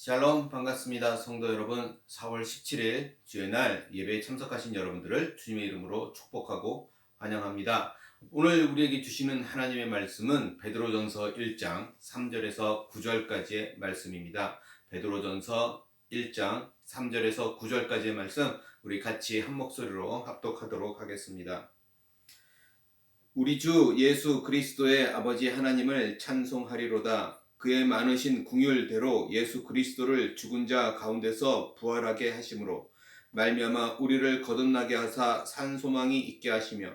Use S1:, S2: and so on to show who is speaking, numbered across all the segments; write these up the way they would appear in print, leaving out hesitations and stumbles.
S1: 샬롬 반갑습니다. 성도 여러분, 4월 17일 주의 날 예배에 참석하신 여러분들을 주님의 이름으로 축복하고 환영합니다. 오늘 우리에게 주시는 하나님의 말씀은 베드로전서 1장 3절에서 9절까지의 말씀입니다. 베드로전서 1장 3절에서 9절까지의 말씀 우리 같이 한 목소리로 합독하도록 하겠습니다. 우리 주 예수 그리스도의 아버지 하나님을 찬송하리로다. 그의 많으신 긍휼대로 예수 그리스도를 죽은 자 가운데서 부활하게 하심으로 말미암아 우리를 거듭나게 하사 산 소망이 있게 하시며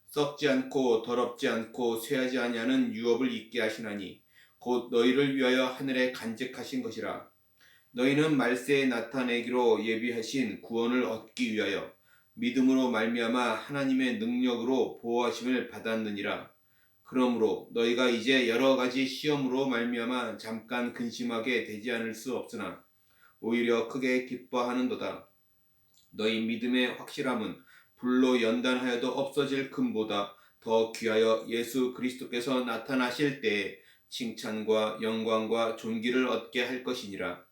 S1: 썩지 않고 더럽지 않고 쇠하지 아니하는 유업을 있게 하시나니 곧 너희를 위하여 하늘에 간직하신 것이라. 너희는 말세에 나타내기로 예비하신 구원을 얻기 위하여 믿음으로 말미암아 하나님의 능력으로 보호하심을 받았느니라. 그러므로 너희가 이제 여러 가지 시험으로 말미암아 잠깐 근심하게 되지 않을 수 없으나 오히려 크게 기뻐하는도다. 너희 믿음의 확실함은 불로 연단하여도 없어질 금보다 더 귀하여 예수 그리스도께서 나타나실 때에 칭찬과 영광과 존귀를 얻게 할 것이니라.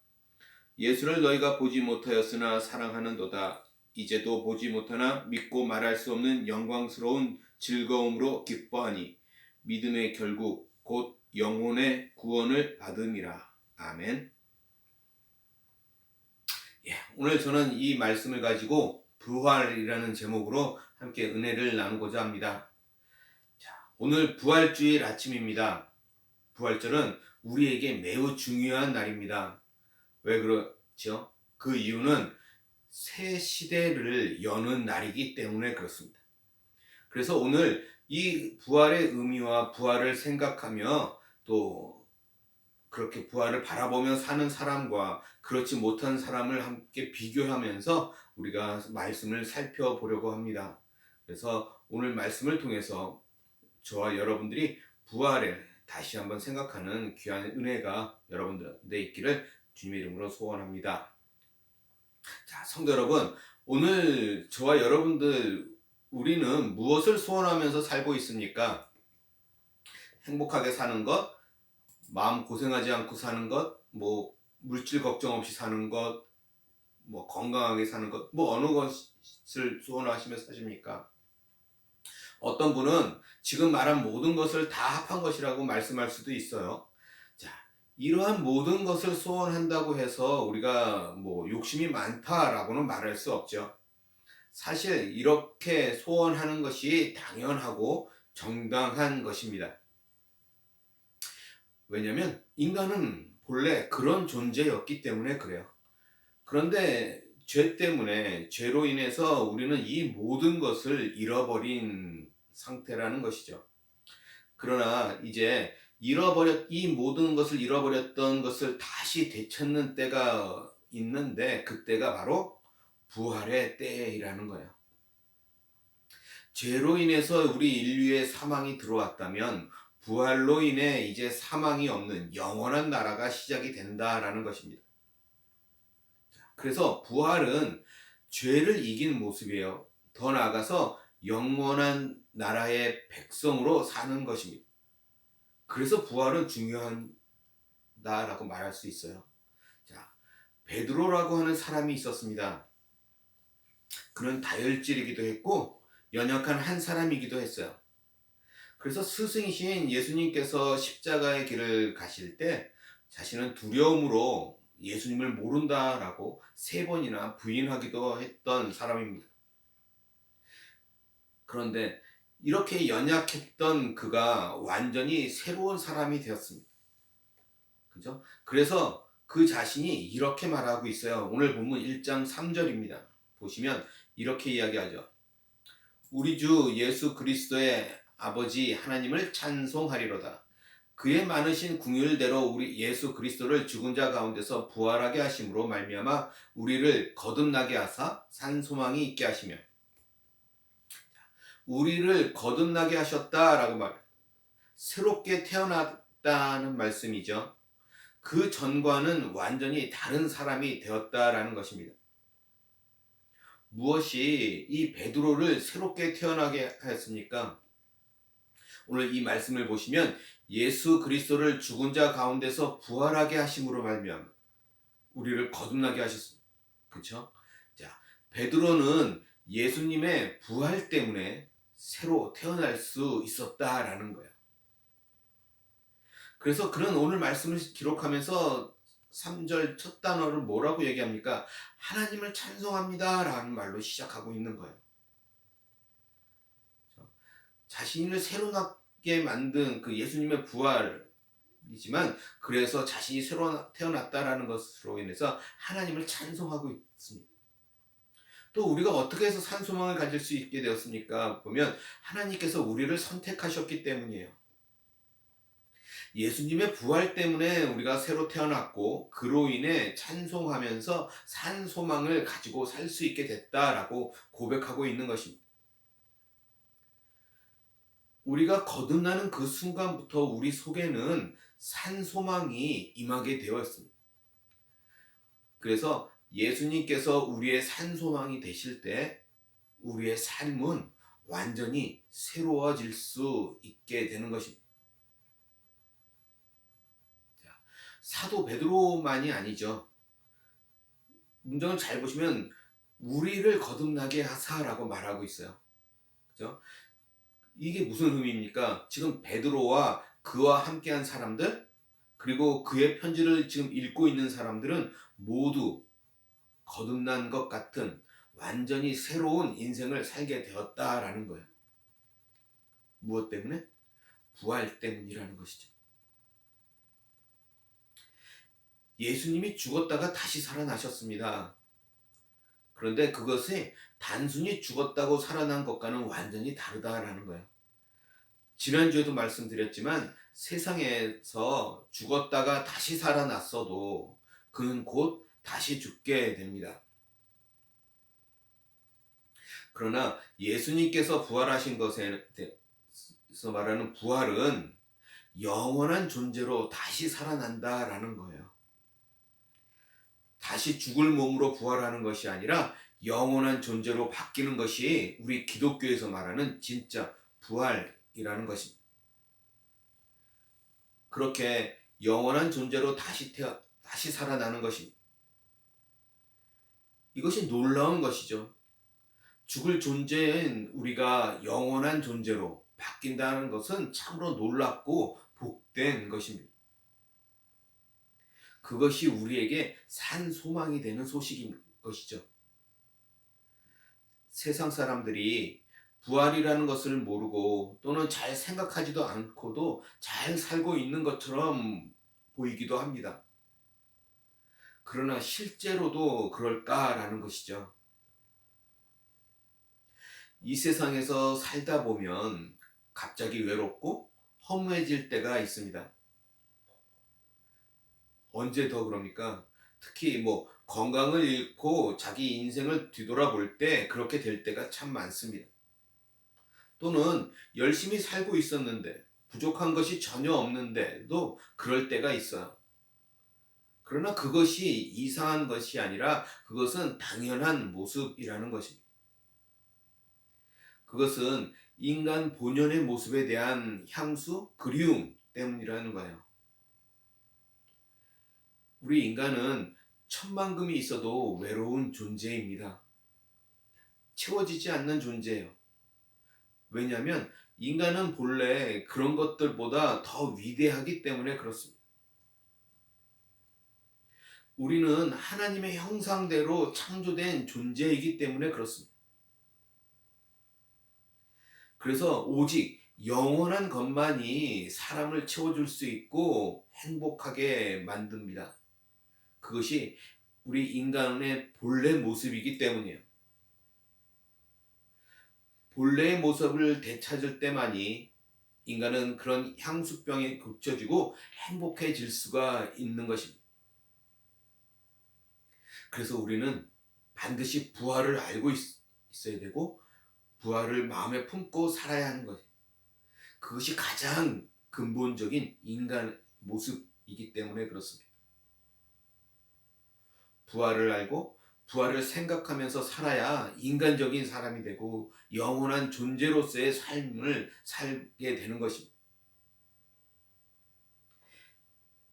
S1: 예수를 너희가 보지 못하였으나 사랑하는도다. 이제도 보지 못하나 믿고 말할 수 없는 영광스러운 즐거움으로 기뻐하니 믿음의 결국 곧 영혼의 구원을 받음이라. 아멘. 오늘 저는 이 말씀을 가지고 부활이라는 제목으로 함께 은혜를 나누고자 합니다. 오늘 부활주일 아침입니다. 부활절은 우리에게 매우 중요한 날입니다. 왜 그렇죠? 그 이유는 새 시대를 여는 날이기 때문에 그렇습니다. 그래서 오늘 이 부활의 의미와 부활을 생각하며 또 그렇게 부활을 바라보며 사는 사람과 그렇지 못한 사람을 함께 비교하면서 우리가 말씀을 살펴보려고 합니다. 그래서 오늘 말씀을 통해서 저와 여러분들이 부활을 다시 한번 생각하는 귀한 은혜가 여러분들에 있기를 주님의 이름으로 소원합니다. 자, 성도 여러분, 오늘 저와 여러분들 우리는 무엇을 소원하면서 살고 있습니까? 행복하게 사는 것, 마음 고생하지 않고 사는 것, 물질 걱정 없이 사는 것, 건강하게 사는 것, 어느 것을 소원하시며 사십니까? 어떤 분은 지금 말한 모든 것을 다 합한 것이라고 말씀할 수도 있어요. 자, 이러한 모든 것을 소원한다고 해서 우리가 욕심이 많다라고는 말할 수 없죠. 사실 이렇게 소원하는 것이 당연하고 정당한 것입니다. 왜냐하면 인간은 본래 그런 존재였기 때문에 그래요. 그런데 죄 때문에 죄로 인해서 우리는 이 모든 것을 잃어버린 상태라는 것이죠. 그러나 이제 이 모든 것을 잃어버렸던 것을 다시 되찾는 때가 있는데 그때가 바로 부활의 때이라는 거예요. 죄로 인해서 우리 인류의 사망이 들어왔다면 부활로 인해 이제 사망이 없는 영원한 나라가 시작이 된다라는 것입니다. 그래서 부활은 죄를 이긴 모습이에요. 더 나아가서 영원한 나라의 백성으로 사는 것입니다. 그래서 부활은 중요하다라고 말할 수 있어요. 자, 베드로라고 하는 사람이 있었습니다. 그는 다혈질이기도 했고 연약한 한 사람이기도 했어요. 그래서 스승이신 예수님께서 십자가의 길을 가실 때 자신은 두려움으로 예수님을 모른다라고 3번이나 부인하기도 했던 사람입니다. 그런데 이렇게 연약했던 그가 완전히 새로운 사람이 되었습니다. 그죠? 그래서 그 자신이 이렇게 말하고 있어요. 오늘 본문 1장 3절입니다. 보시면 이렇게 이야기하죠. 우리 주 예수 그리스도의 아버지 하나님을 찬송하리로다. 그의 많으신 긍휼대로 우리 예수 그리스도를 죽은 자 가운데서 부활하게 하심으로 말미암아 우리를 거듭나게 하사 산 소망이 있게 하시며 우리를 거듭나게 하셨다라고 말해요. 새롭게 태어났다는 말씀이죠. 그 전과는 완전히 다른 사람이 되었다라는 것입니다. 무엇이 이 베드로를 새롭게 태어나게 하였습니까? 오늘 이 말씀을 보시면 예수 그리스도를 죽은 자 가운데서 부활하게 하심으로 말미암아 우리를 거듭나게 하셨습니다. 그렇죠? 자, 베드로는 예수님의 부활 때문에 새로 태어날 수 있었다라는 거예요. 그래서 그는 오늘 말씀을 기록하면서 3절 첫 단어를 뭐라고 얘기합니까? 하나님을 찬송합니다 라는 말로 시작하고 있는 거예요. 자신을 새로 나게 만든 그 예수님의 부활이지만, 그래서 자신이 새로 태어났다라는 것으로 인해서 하나님을 찬송하고 있습니다. 또 우리가 어떻게 해서 산 소망을 가질 수 있게 되었습니까? 보면 하나님께서 우리를 선택하셨기 때문이에요. 예수님의 부활 때문에 우리가 새로 태어났고, 그로 인해 찬송하면서 산 소망을 가지고 살 수 있게 됐다라고 고백하고 있는 것입니다. 우리가 거듭나는 그 순간부터 우리 속에는 산 소망이 임하게 되었습니다. 그래서 예수님께서 우리의 산 소망이 되실 때 우리의 삶은 완전히 새로워질 수 있게 되는 것입니다. 사도 베드로만이 아니죠. 문장을 잘 보시면 우리를 거듭나게 하사라고 말하고 있어요. 그죠? 이게 무슨 의미입니까? 지금 베드로와 그와 함께한 사람들, 그리고 그의 편지를 지금 읽고 있는 사람들은 모두 거듭난 것 같은 완전히 새로운 인생을 살게 되었다라는 거예요. 무엇 때문에? 부활 때문이라는 것이죠. 예수님이 죽었다가 다시 살아나셨습니다. 그런데 그것이 단순히 죽었다고 살아난 것과는 완전히 다르다라는 거예요. 지난주에도 말씀드렸지만 세상에서 죽었다가 다시 살아났어도 그는 곧 다시 죽게 됩니다. 그러나 예수님께서 부활하신 것에서 말하는 부활은 영원한 존재로 다시 살아난다라는 거예요. 다시 죽을 몸으로 부활하는 것이 아니라 영원한 존재로 바뀌는 것이 우리 기독교에서 말하는 진짜 부활이라는 것입니다. 그렇게 영원한 존재로 다시 살아나는 것입니다. 이것이 놀라운 것이죠. 죽을 존재인 우리가 영원한 존재로 바뀐다는 것은 참으로 놀랍고 복된 것입니다. 그것이 우리에게 산 소망이 되는 소식인 것이죠. 세상 사람들이 부활이라는 것을 모르고 또는 잘 생각하지도 않고도 잘 살고 있는 것처럼 보이기도 합니다. 그러나 실제로도 그럴까라는 것이죠. 이 세상에서 살다 보면 갑자기 외롭고 허무해질 때가 있습니다. 언제 더 그럽니까? 특히 건강을 잃고 자기 인생을 뒤돌아볼 때 그렇게 될 때가 참 많습니다. 또는 열심히 살고 있었는데 부족한 것이 전혀 없는데도 그럴 때가 있어요. 그러나 그것이 이상한 것이 아니라 그것은 당연한 모습이라는 것입니다. 그것은 인간 본연의 모습에 대한 향수, 그리움 때문이라는 거예요. 우리 인간은 천만금이 있어도 외로운 존재입니다. 채워지지 않는 존재예요. 왜냐하면 인간은 본래 그런 것들보다 더 위대하기 때문에 그렇습니다. 우리는 하나님의 형상대로 창조된 존재이기 때문에 그렇습니다. 그래서 오직 영원한 것만이 사람을 채워줄 수 있고 행복하게 만듭니다. 그것이 우리 인간의 본래 모습이기 때문이에요. 본래의 모습을 되찾을 때만이 인간은 그런 향수병에 고쳐지고 행복해질 수가 있는 것입니다. 그래서 우리는 반드시 부활을 알고 있어야 되고 부활을 마음에 품고 살아야 하는 것이에요. 그것이 가장 근본적인 인간 모습이기 때문에 그렇습니다. 부활을 알고 부활을 생각하면서 살아야 인간적인 사람이 되고 영원한 존재로서의 삶을 살게 되는 것입니다.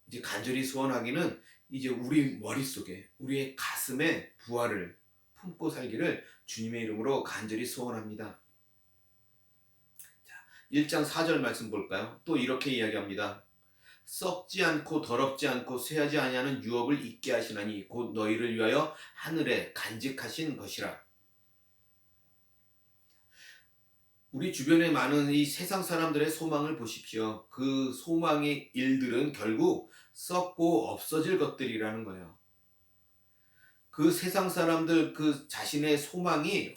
S1: 이제 간절히 소원하기는 이제 우리 머릿속에, 우리의 가슴에 부활을 품고 살기를 주님의 이름으로 간절히 소원합니다. 1장 4절 말씀 볼까요? 또 이렇게 이야기합니다. 썩지 않고 더럽지 않고 쇠하지 아니하는 유업을 있게 하시나니 곧 너희를 위하여 하늘에 간직하신 것이라. 우리 주변에 많은 이 세상 사람들의 소망을 보십시오. 그 소망의 일들은 결국 썩고 없어질 것들이라는 거예요. 그 세상 사람들 그 자신의 소망이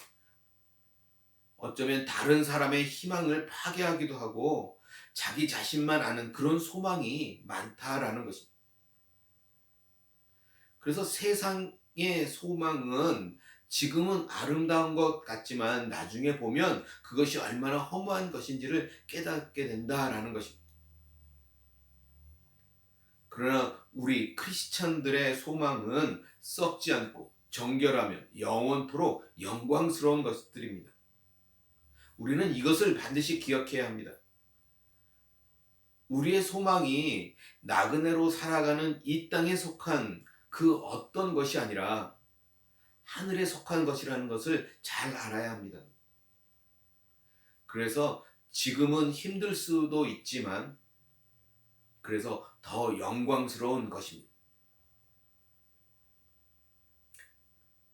S1: 어쩌면 다른 사람의 희망을 파괴하기도 하고 자기 자신만 아는 그런 소망이 많다라는 것입니다. 그래서 세상의 소망은 지금은 아름다운 것 같지만 나중에 보면 그것이 얼마나 허무한 것인지를 깨닫게 된다라는 것입니다. 그러나 우리 크리스찬들의 소망은 썩지 않고 정결하며 영원토록 영광스러운 것들입니다. 우리는 이것을 반드시 기억해야 합니다. 우리의 소망이 나그네로 살아가는 이 땅에 속한 그 어떤 것이 아니라 하늘에 속한 것이라는 것을 잘 알아야 합니다. 그래서 지금은 힘들 수도 있지만 그래서 더 영광스러운 것입니다.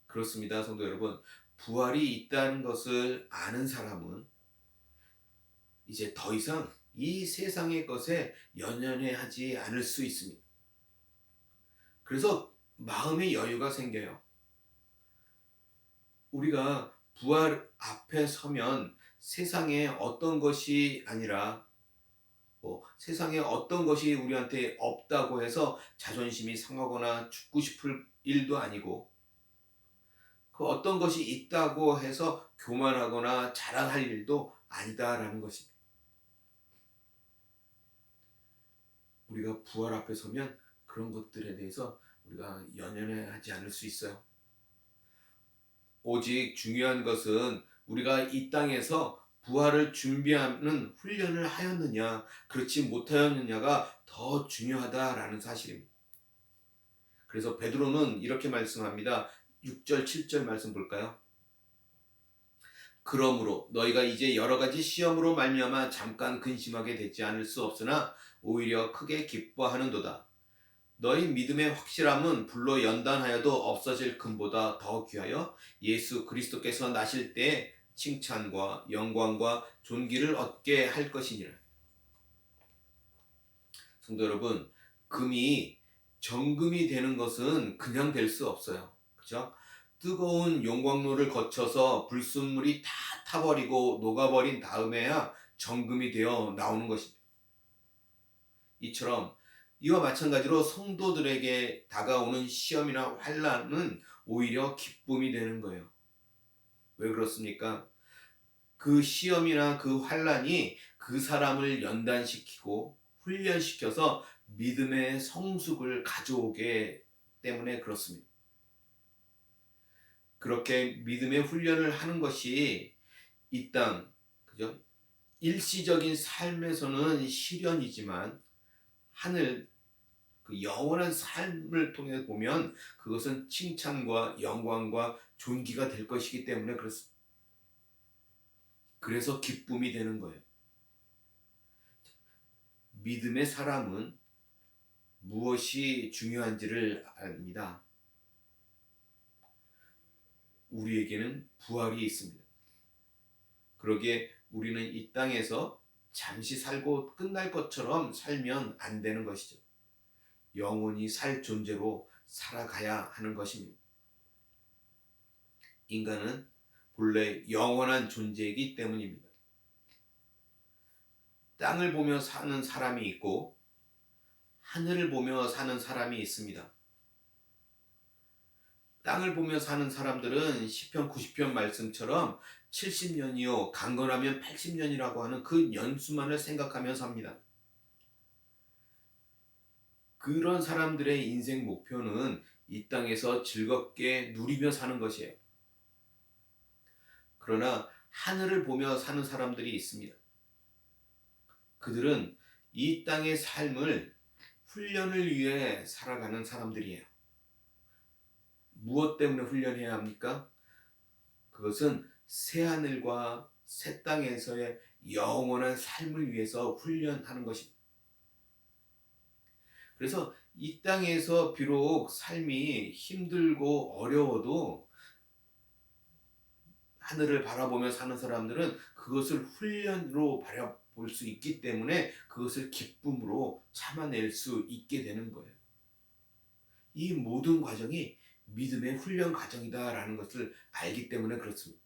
S1: 그렇습니다, 성도 여러분. 부활이 있다는 것을 아는 사람은 이제 더 이상 이 세상의 것에 연연해하지 않을 수 있습니다. 그래서 마음의 여유가 생겨요. 우리가 부활 앞에 서면 세상에 어떤 것이 아니라 세상에 어떤 것이 우리한테 없다고 해서 자존심이 상하거나 죽고 싶을 일도 아니고 그 어떤 것이 있다고 해서 교만하거나 자랑할 일도 아니다라는 것입니다. 우리가 부활 앞에 서면 그런 것들에 대해서 우리가 연연하지 않을 수 있어요. 오직 중요한 것은 우리가 이 땅에서 부활을 준비하는 훈련을 하였느냐 그렇지 못하였느냐가 더 중요하다라는 사실입니다. 그래서 베드로는 이렇게 말씀합니다. 6절 7절 말씀 볼까요? 그러므로 너희가 이제 여러 가지 시험으로 말미암아 잠깐 근심하게 되지 않을 수 없으나 오히려 크게 기뻐하는도다. 너희 믿음의 확실함은 불로 연단하여도 없어질 금보다 더 귀하여 예수 그리스도께서 나실 때에 칭찬과 영광과 존귀를 얻게 할 것이니라. 성도 여러분, 금이 정금이 되는 것은 그냥 될 수 없어요. 그렇죠? 뜨거운 용광로를 거쳐서 불순물이 다 타버리고 녹아버린 다음에야 정금이 되어 나오는 것입니다. 이처럼 이와 마찬가지로 성도들에게 다가오는 시험이나 환난은 오히려 기쁨이 되는 거예요. 왜 그렇습니까? 그 시험이나 그 환난이 그 사람을 연단시키고 훈련시켜서 믿음의 성숙을 가져오게 때문에 그렇습니다. 그렇게 믿음의 훈련을 하는 것이 이 땅, 그죠? 일시적인 삶에서는 시련이지만 하늘 그 영원한 삶을 통해 보면 그것은 칭찬과 영광과 존귀가 될 것이기 때문에 그렇습니다. 그래서 기쁨이 되는 거예요. 믿음의 사람은 무엇이 중요한지를 압니다. 우리에게는 부활이 있습니다. 그러기에 우리는 이 땅에서 잠시 살고 끝날 것처럼 살면 안 되는 것이죠. 영원히 살 존재로 살아가야 하는 것입니다. 인간은 본래 영원한 존재이기 때문입니다. 땅을 보며 사는 사람이 있고 하늘을 보며 사는 사람이 있습니다. 땅을 보며 사는 사람들은 시편 90편 말씀처럼 70년이요 강건하면 80년이라고 하는 그 연수만을 생각하며 삽니다. 그런 사람들의 인생 목표는 이 땅에서 즐겁게 누리며 사는 것이에요. 그러나 하늘을 보며 사는 사람들이 있습니다. 그들은 이 땅의 삶을 훈련을 위해 살아가는 사람들이에요. 무엇 때문에 훈련해야 합니까? 그것은 새하늘과 새 땅에서의 영원한 삶을 위해서 훈련하는 것입니다. 그래서 이 땅에서 비록 삶이 힘들고 어려워도 하늘을 바라보며 사는 사람들은 그것을 훈련으로 바라볼 수 있기 때문에 그것을 기쁨으로 참아낼 수 있게 되는 거예요. 이 모든 과정이 믿음의 훈련 과정이다라는 것을 알기 때문에 그렇습니다.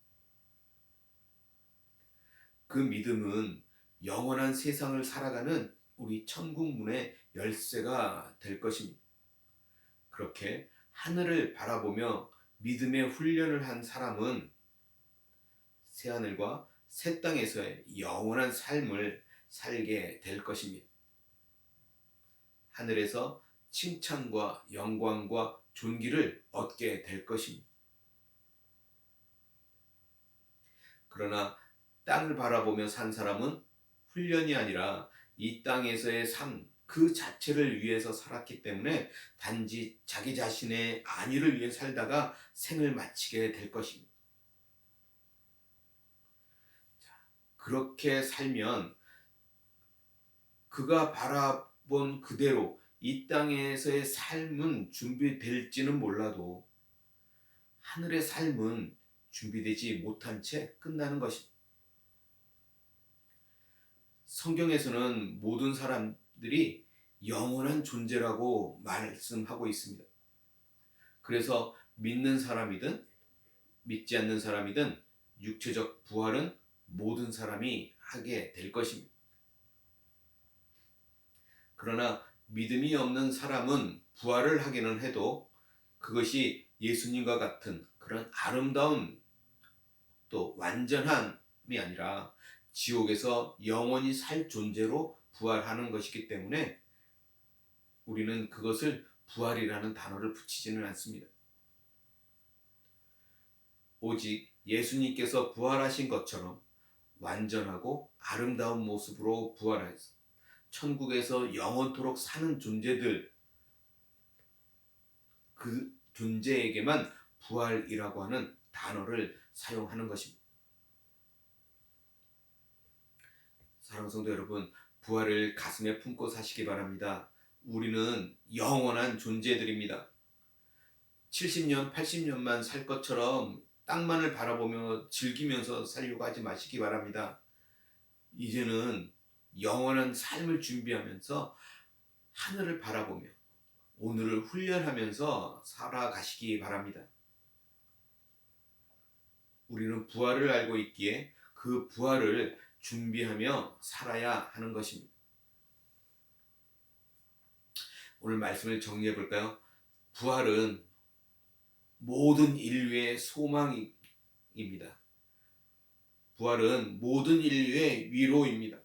S1: 그 믿음은 영원한 세상을 살아가는 우리 천국 문의 열쇠가 될 것입니다. 그렇게 하늘을 바라보며 믿음의 훈련을 한 사람은 새하늘과 새 땅에서의 영원한 삶을 살게 될 것입니다. 하늘에서 칭찬과 영광과 존귀를 얻게 될 것입니다. 그러나 땅을 바라보며 산 사람은 훈련이 아니라 이 땅에서의 삶 그 자체를 위해서 살았기 때문에 단지 자기 자신의 안위를 위해 살다가 생을 마치게 될 것입니다. 그렇게 살면 그가 바라본 그대로 이 땅에서의 삶은 준비될지는 몰라도 하늘의 삶은 준비되지 못한 채 끝나는 것입니다. 성경에서는 모든 사람들이 영원한 존재라고 말씀하고 있습니다. 그래서 믿는 사람이든 믿지 않는 사람이든 육체적 부활은 모든 사람이 하게 될 것입니다. 그러나 믿음이 없는 사람은 부활을 하기는 해도 그것이 예수님과 같은 그런 아름다운 또 완전함이 아니라 지옥에서 영원히 살 존재로 부활하는 것이기 때문에 우리는 그것을 부활이라는 단어를 붙이지는 않습니다. 오직 예수님께서 부활하신 것처럼 완전하고 아름다운 모습으로 부활하여서 천국에서 영원토록 사는 존재들, 그 존재에게만 부활이라고 하는 단어를 사용하는 것입니다. 사랑하는 성도 여러분, 부활을 가슴에 품고 사시기 바랍니다. 우리는 영원한 존재들입니다. 70년, 80년만 살 것처럼 땅만을 바라보며 즐기면서 살려고 하지 마시기 바랍니다. 이제는 영원한 삶을 준비하면서 하늘을 바라보며 오늘을 훈련하면서 살아가시기 바랍니다. 우리는 부활을 알고 있기에 그 부활을 준비하며 살아야 하는 것입니다. 오늘 말씀을 정리해 볼까요? 부활은 모든 인류의 소망입니다. 부활은 모든 인류의 위로입니다.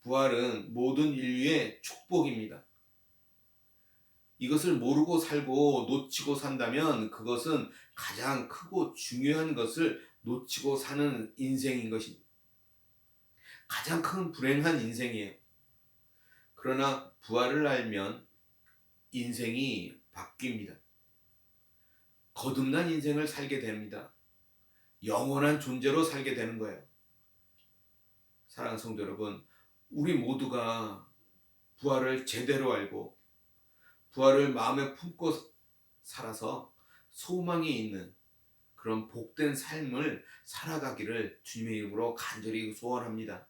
S1: 부활은 모든 인류의 축복입니다. 이것을 모르고 살고 놓치고 산다면 그것은 가장 크고 중요한 것을 놓치고 사는 인생인 것입니다. 가장 큰 불행한 인생이에요. 그러나 부활을 알면 인생이 바뀝니다. 거듭난 인생을 살게 됩니다. 영원한 존재로 살게 되는 거예요. 사랑하는 성도 여러분, 우리 모두가 부활을 제대로 알고 부활을 마음에 품고 살아서 소망이 있는 그런 복된 삶을 살아가기를 주님의 이름으로 간절히 소원합니다.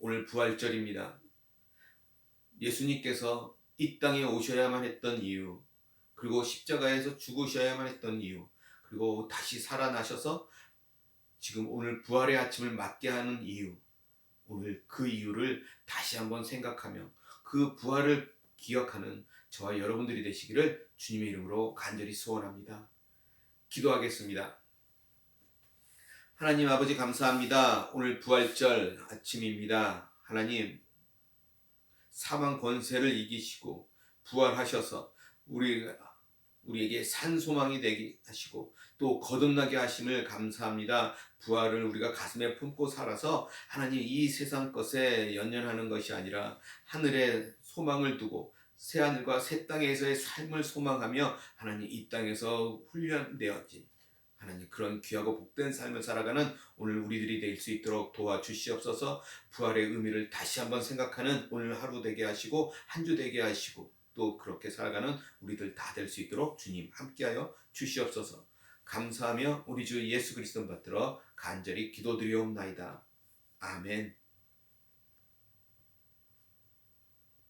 S1: 오늘 부활절입니다. 예수님께서 이 땅에 오셔야만 했던 이유, 그리고 십자가에서 죽으셔야만 했던 이유, 그리고 다시 살아나셔서 지금 오늘 부활의 아침을 맞게 하는 이유, 오늘 그 이유를 다시 한번 생각하며 그 부활을 기억하는 저와 여러분들이 되시기를 주님의 이름으로 간절히 소원합니다. 기도하겠습니다. 하나님 아버지 감사합니다. 오늘 부활절 아침입니다. 하나님, 사망 권세를 이기시고 부활하셔서 우리 우리에게 산 소망이 되게 하시고 또 거듭나게 하심을 감사합니다. 부활을 우리가 가슴에 품고 살아서 하나님 이 세상 것에 연연하는 것이 아니라 하늘에 소망을 두고 새하늘과 새 땅에서의 삶을 소망하며 하나님 이 땅에서 훈련되었지 하나님 그런 귀하고 복된 삶을 살아가는 오늘 우리들이 될 수 있도록 도와주시옵소서. 부활의 의미를 다시 한번 생각하는 오늘 하루 되게 하시고 한 주 되게 하시고 또 그렇게 살아가는 우리들 다 될 수 있도록 주님 함께하여 주시옵소서. 감사하며 우리 주 예수 그리스도 받들어 간절히 기도드리옵나이다. 아멘.